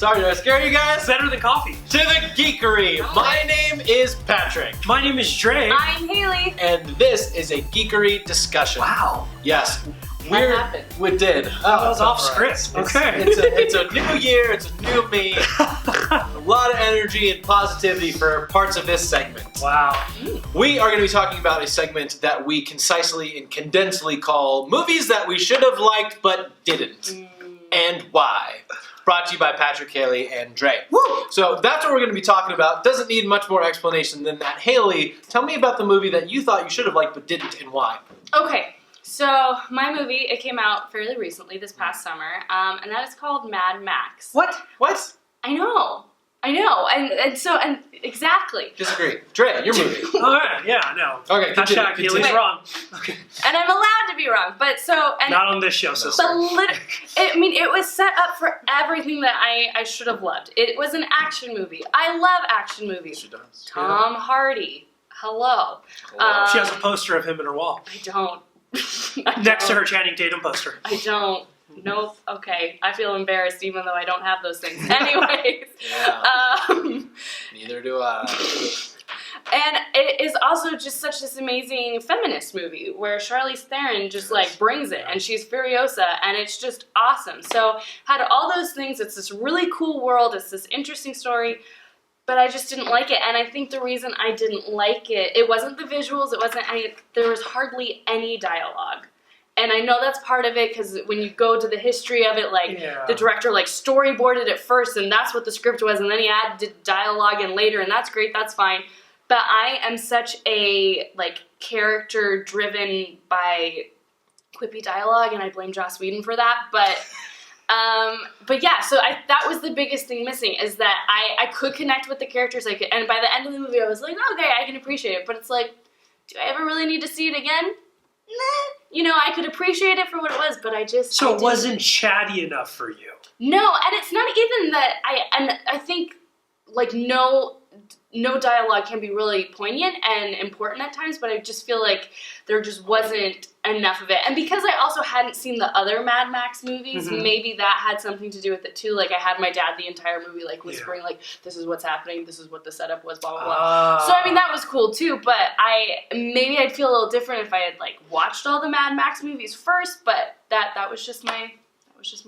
Sorry to scare you guys. Better than coffee. To the Geekery. My name is Patrick. My name is Dre. I'm Haley. And this is a Geekery discussion. Wow. Yes. What happened? We did. That was off script. Okay. It's a new year. It's a new me. A lot of energy and positivity for parts of this segment. Wow. We are going to be talking about a segment that we concisely and condensedly call movies that we should have liked but didn't. And why. Brought to you by Patrick, Haley, and Dre. Woo! So that's what we're going to be talking about. Doesn't need much more explanation than that. Haley, tell me about the movie that you thought you should have liked but didn't, and why. Okay, so my movie, it came out fairly recently, this past summer, and that is called Mad Max. What? I know, and exactly. Disagree. Dre, your movie. All right. Yeah. No. Okay. Hashtag Haley's Wait. wrong. Okay. And I'm allowed to be wrong, but so... And Not on this show, sister. it was set up for everything that I should have loved. It was an action movie. I love action movies. She does. Tom Hardy. Hello. She has a poster of him in her wall. I don't. Next to her Channing Tatum poster. I don't. Nope. Okay. I feel embarrassed even though I don't have those things. Anyways. Yeah. Neither do I. And it is also just such this amazing feminist movie where Charlize Theron just like brings it, and she's Furiosa, and it's just awesome. So had all those things. It's this really cool world. It's this interesting story, but I just didn't like it. And I think the reason I didn't like it wasn't the visuals. It wasn't any. There was hardly any dialogue. And I know that's part of it because when you go to the history of it, like the director like storyboarded it first, and that's what the script was, and then he added dialogue in later, and that's great. That's fine. But I am such a like character driven by quippy dialogue, and I blame Joss Whedon for that. But yeah, so that was the biggest thing missing is that I could connect with the characters. And by the end of the movie, I was like, okay, I can appreciate it. But it's like, do I ever really need to see it again? Nah. You know, I could appreciate it for what it was, but I just... So it wasn't chatty enough for you? No, and it's not even that I think, like, no dialogue can be really poignant and important at times, but I just feel like there just wasn't enough of it. And because I also hadn't seen the other Mad Max movies, maybe that had something to do with it too. Like I had my dad the entire movie like whispering like, this is what's happening, this is what the setup was, blah, blah, blah. So I mean, that was cool too, but maybe I'd feel a little different if I had like watched all the Mad Max movies first, but that was just my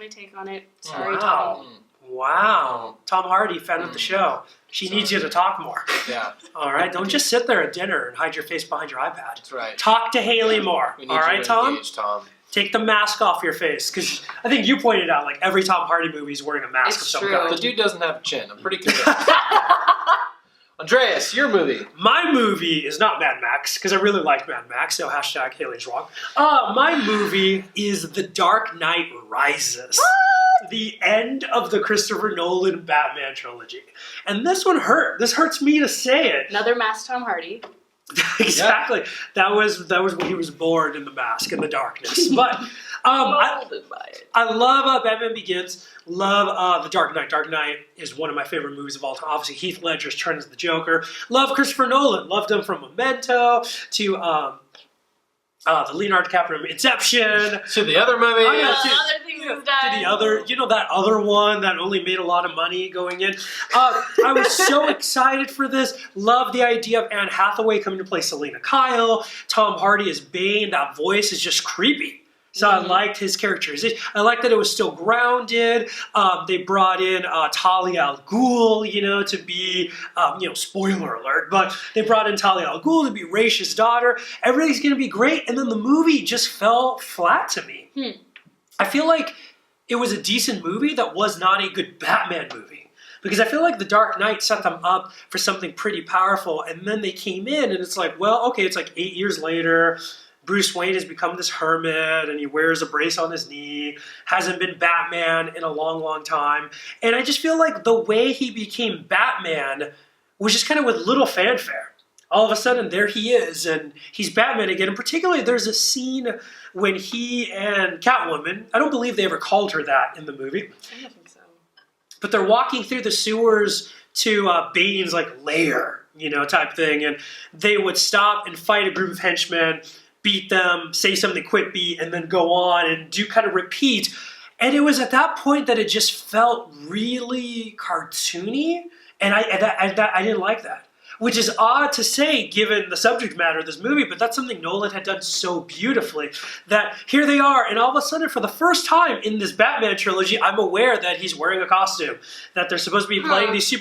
take on it. Sorry, Tom. Wow. Tom Hardy, fan of the show. She needs you to talk more. Yeah. All right? Don't just sit there at dinner and hide your face behind your iPad. That's right. Talk to Haley more. We need all right, you to Tom? engage, Tom? Take the mask off your face. Because I think you pointed out, like, every Tom Hardy movie is wearing a mask of some kind. The dude doesn't have a chin. I'm pretty convinced. Andreas, your movie. My movie is not Mad Max, because I really like Mad Max, so hashtag Haley's wrong. My movie is The Dark Knight Rises. What? The end of the Christopher Nolan Batman trilogy. And this one hurt. This hurts me to say it. Another masked Tom Hardy. Exactly. Yeah. That was when he was bored in the mask, in the darkness. But I love Batman Begins. Love The Dark Knight. Dark Knight is one of my favorite movies of all time. Obviously, Heath Ledger's turn as the Joker. Love Christopher Nolan. Loved him from Memento to the Leonardo DiCaprio Inception. To the other movie. Other things he's done. To the other, that other one that only made a lot of money going in. I was so excited for this. Love the idea of Anne Hathaway coming to play Selena Kyle. Tom Hardy as Bane. That voice is just creepy. So I liked his characterization. I liked that it was still grounded. They brought in Talia al Ghul, to be, spoiler alert, but they brought in Talia al Ghul to be Raish's daughter. Everything's going to be great. And then the movie just fell flat to me. I feel like it was a decent movie that was not a good Batman movie. Because I feel like The Dark Knight set them up for something pretty powerful. And then they came in and it's like, well, okay, it's like 8 years later. Bruce Wayne has become this hermit and he wears a brace on his knee, hasn't been Batman in a long, long time. And I just feel like the way he became Batman was just kind of with little fanfare. All of a sudden, there he is, and he's Batman again. And particularly, there's a scene when he and Catwoman, I don't believe they ever called her that in the movie. I don't think so. But they're walking through the sewers to Bane's lair, type thing. And they would stop and fight a group of henchmen, beat them, say something quippy, and then go on and do kind of repeat. And it was at that point that it just felt really cartoony, and I didn't like that. Which is odd to say given the subject matter of this movie, but that's something Nolan had done so beautifully that here they are, and all of a sudden, for the first time in this Batman trilogy, I'm aware that he's wearing a costume, that they're supposed to be playing these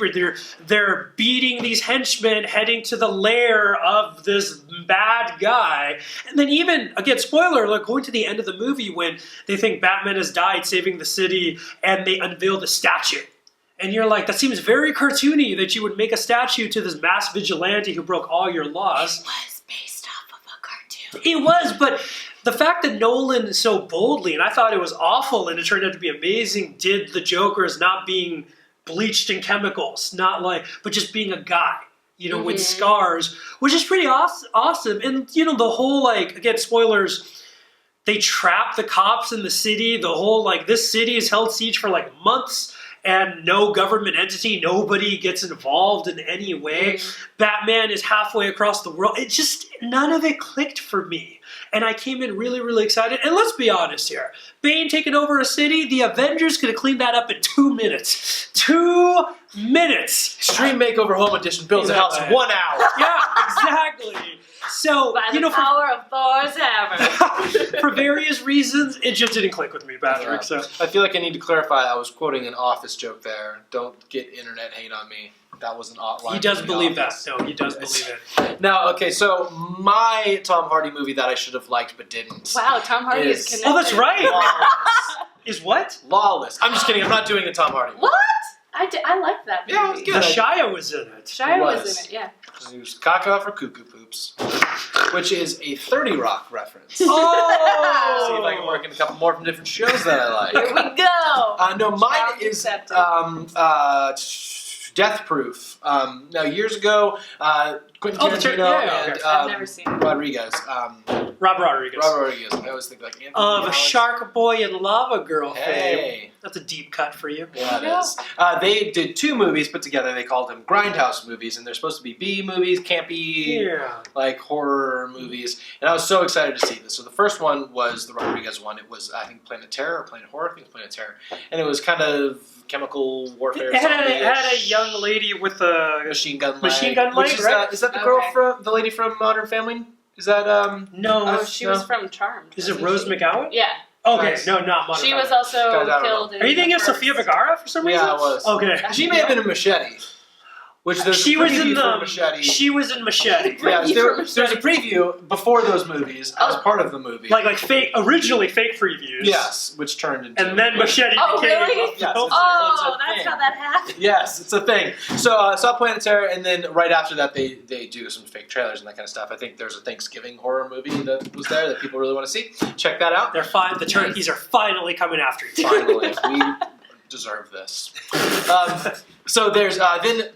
they're beating these henchmen heading to the lair of this bad guy. And then even, again, spoiler alert, going to the end of the movie when they think Batman has died saving the city and they unveil the statue. And you're like, that seems very cartoony that you would make a statue to this mass vigilante who broke all your laws. It was based off of a cartoon. It was, but the fact that Nolan so boldly, and I thought it was awful and it turned out to be amazing, did the Joker as not being bleached in chemicals, but just being a guy, with scars, which is pretty awesome. And, the whole, again, spoilers, they trap the cops in the city. The whole, this city is held siege for, months. And no government entity, nobody gets involved in any way. Batman is halfway across the world. It just, none of it clicked for me. And I came in really, really excited. And let's be honest here. Bane taking over a city, the Avengers could have cleaned that up in 2 minutes. 2 minutes! Extreme Makeover Home Edition builds a house in 1 hour. Yeah, exactly. So, By the power of Thor's hammer. For various reasons, it just didn't click with me, Patrick. Yeah. So I feel like I need to clarify. I was quoting an Office joke there. Don't get internet hate on me. That was an odd line. He does from The believe that. Office. No, he does believe it. Now, okay, so my Tom Hardy movie that I should have liked but didn't. Wow, Tom Hardy is connected. Oh, that's right. Lawless. Is what? Lawless. I'm just kidding. I'm not doing a Tom Hardy. What? I liked that movie. Yeah, it was good. The Shia was in it. Shia It was was. in it, yeah. He was caca for cuckoo poops, which is a 30 Rock reference. Oh! See if I can work in a couple more from different shows that I like. Here we go. No, mine Challenge is accepted. Death Proof. Now, years ago, Quentin Tarantino yeah, and I've never seen it. Rodriguez. Rob Rodriguez. I always think like Anthony Of Alex. Shark Boy and Lava Girl fame. Hey. That's a deep cut for you. Yeah, it is. They did 2 movies put together. They called them Grindhouse movies, and they're supposed to be B movies, campy, Yeah. horror movies. And I was so excited to see this. So the first one was the Rodriguez one. It was, I think, Planet Terror or Planet Horror. I think it was Planet Terror. And it was kind of chemical warfare. It had zombie-ish. a young lady with a machine gun leg. Machine gun Which leg, is, right? is that the girl Okay. the lady from Modern Family? Is that No. Oh, she was from Charmed. Is it wasn't Rose she? McGowan? Yeah. Okay, Nice. no, not Modern She was Family. also Guys, I don't killed in Are you thinking the of Sofia first- Vergara for some reason? Yeah, I was. Okay. She may have been in Machete. Which there's She a was preview in for Machete. She was in Machete. Yeah, Preview there for was a preview before those movies as part of the movie. Like originally fake previews. Yes, which turned into... And then Machete Oh, became really? a Yes, film. Oh, It's a that's thing. how that happened. Yes, it's a thing. So I saw Planet Terror, and then right after that, they do some fake trailers and that kind of stuff. I think there's a Thanksgiving horror movie that was there that people really want to see. Check that out. They're fine. The turkeys are finally coming after you. Finally, we deserve this. So there's then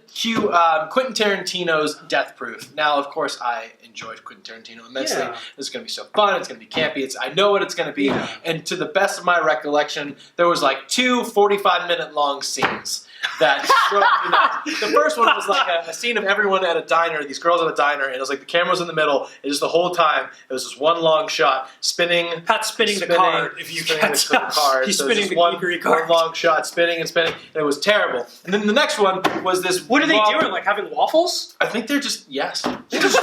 Quentin Tarantino's Death Proof. Now, of course, I enjoyed Quentin Tarantino immensely. Yeah. This is going to be so fun. It's going to be campy. I know what it's going to be. Yeah. And to the best of my recollection, there was like 2 45-minute long scenes that drove me nuts. The first one was like a scene of everyone at a diner, these girls at a diner, and it was like the camera was in the middle, and just the whole time, it was just one long shot, spinning. Pat's spinning the card, if you spinning can't the tell. card. He's So it was spinning just the one, Geekery card. one long shot, spinning and spinning, and it was terrible. And then the next one was this. What are they long- doing? Like having waffles? I think they're just I think they're just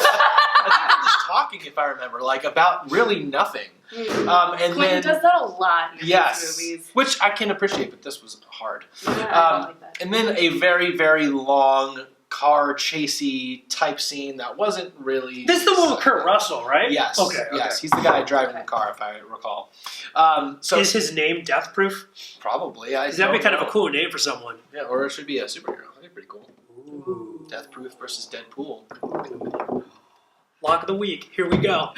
talking, if I remember, like about really nothing. And Quentin then does that a lot in yes, his movies. which I can appreciate, but this was hard. Yeah, I don't like that. And then a very, very long car chasey type scene that wasn't really. This is the one with Kurt Russell, right? Yes. Okay. Yes, he's the guy driving the car, if I recall. So Is his name Death Proof? probably Because that'd be kind of a cool name for someone. Yeah, or it should be a superhero. That'd be pretty cool. Ooh. Death Proof versus Deadpool. Lock of the week. Here we go.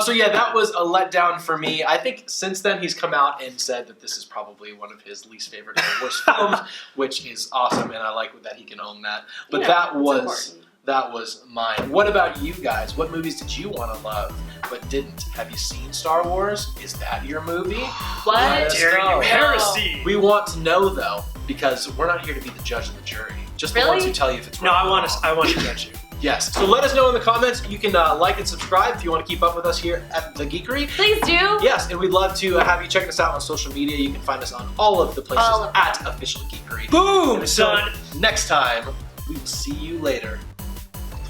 So yeah, that was a letdown for me. I think since then he's come out and said that this is probably one of his least favorite or worst films, which is awesome, and I like that he can own that. But Yeah, that it's was important. that was mine. What about you guys? What movies did you want to love but didn't? Have you seen Star Wars? Is that your movie? What? Let us Dare know. you heresy! We want to know though, because we're not here to be the judge and the jury. Just the Really? ones who tell you if it's No, right I or want wrong. to. I want to judge you. Yes. So let us know in the comments. You can like and subscribe if you want to keep up with us here at the Geekery. Please do. Yes, and we'd love to have you check us out on social media. You can find us on all of the places All of them. at Official Geekery. Boom, And son. so next time, we will see you later.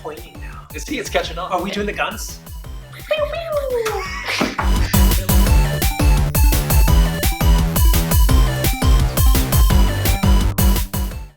Pointing now. See, it's catching on. Are we doing the guns? Pew, pew.